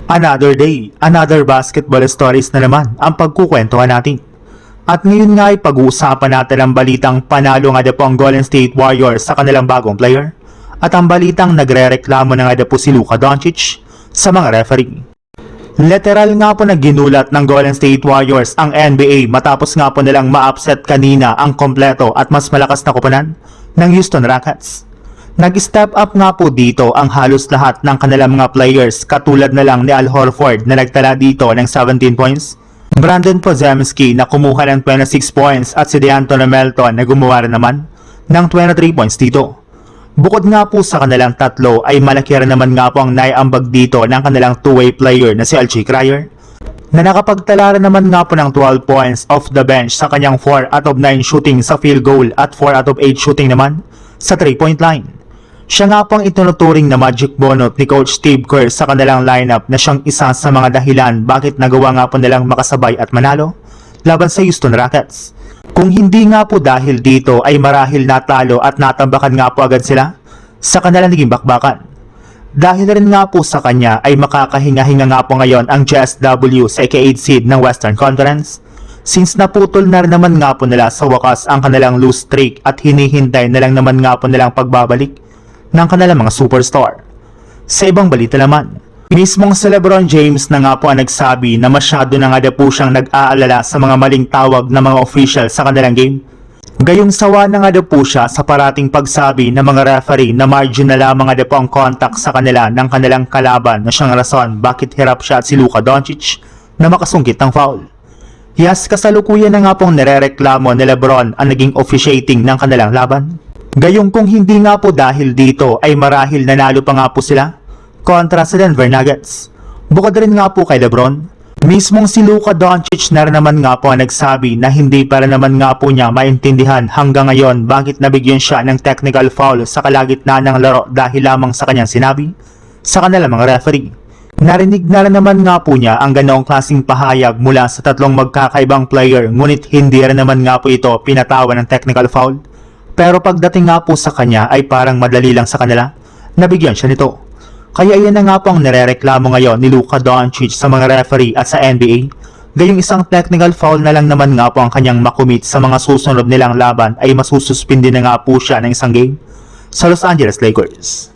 Another day, another basketball stories na naman ang pagkukwentuhan natin. At ngayon nga ay pag-uusapan natin ang balitang panalo nga po ang Golden State Warriors sa kanilang bagong player at ang balitang nagre-reklamo na nga po si Luka Doncic sa mga referee. Literal nga po na ginulat ng Golden State Warriors ang NBA matapos nga po nilang ma-upset kanina ang kompleto at mas malakas na koponan ng Houston Rockets. Nag-step up nga po dito ang halos lahat ng kanilang mga players katulad na lang ni Al Horford na nagtala dito ng 17 points, Brandon Podziemski na kumuha ng 26 points at si DeAnthony Melton na gumawa rin naman ng 23 points dito. Bukod nga po sa kanilang tatlo ay malaki rin naman nga po ang naiambag dito ng kanilang two-way player na si Algie Cryer na nakapagtala rin naman nga po ng 12 points off the bench sa kanyang 4 out of 9 shooting sa field goal at 4 out of 8 shooting naman sa 3-point line. Siya nga po ang itinuturing na magic bonot ni Coach Steve Kerr sa kanilang lineup na siyang isa sa mga dahilan bakit nagawa nga po nilang makasabay at manalo laban sa Houston Rockets. Kung hindi nga po dahil dito ay marahil natalo at natambakan nga po agad sila sa kanilang naging bakbakan. Dahil rin nga po sa kanya ay makakahinga-hinga nga po ngayon ang JSW sa ika-8 seed ng Western Conference since naputol na rin naman nga po nila sa wakas ang kanilang lose streak at hinihintay na lang naman nga po nilang pagbabalik ng kanilang mga superstar. Sa ibang balita naman, mismong si LeBron James na nga po ang nagsabi na masyado na nga po siyang nag-aalala sa mga maling tawag ng mga official sa kanilang game. Gayong sawa na nga po siya sa parating pagsabi ng mga referee na margin na lamang nga po ang contact sa kanila ng kanilang kalaban na siyang rason bakit hirap siya at si Luka Doncic na makasungkit ng foul. Yes, kasalukuyan na nga pong nirereklamo ni LeBron ang naging officiating ng kanilang laban. Gayong kung hindi nga po dahil dito ay marahil nanalo pa nga po sila kontra sa Denver Nuggets. Bukod rin nga po kay LeBron, mismong si Luka Doncic na rin naman nga po ang nagsabi na hindi para naman nga po niya maintindihan hanggang ngayon bakit nabigyan siya ng technical foul sa kalagitnaan ng laro dahil lamang sa kanyang sinabi sa kanilang mga referee. Narinig na rin naman nga po niya ang ganoong klaseng pahayag mula sa tatlong magkakaibang player ngunit hindi rin naman nga po ito pinatawan ng technical foul. Pero pagdating nga po sa kanya ay parang madali lang sa kanila, nabigyan siya nito. Kaya iyan na nga po ang nirereklamo ngayon ni Luka Doncic sa mga referee at sa NBA. Gayong isang technical foul na lang naman nga po ang kanyang makumit sa mga susunod nilang laban ay masususpindi na nga po siya ng isang game sa Los Angeles Lakers.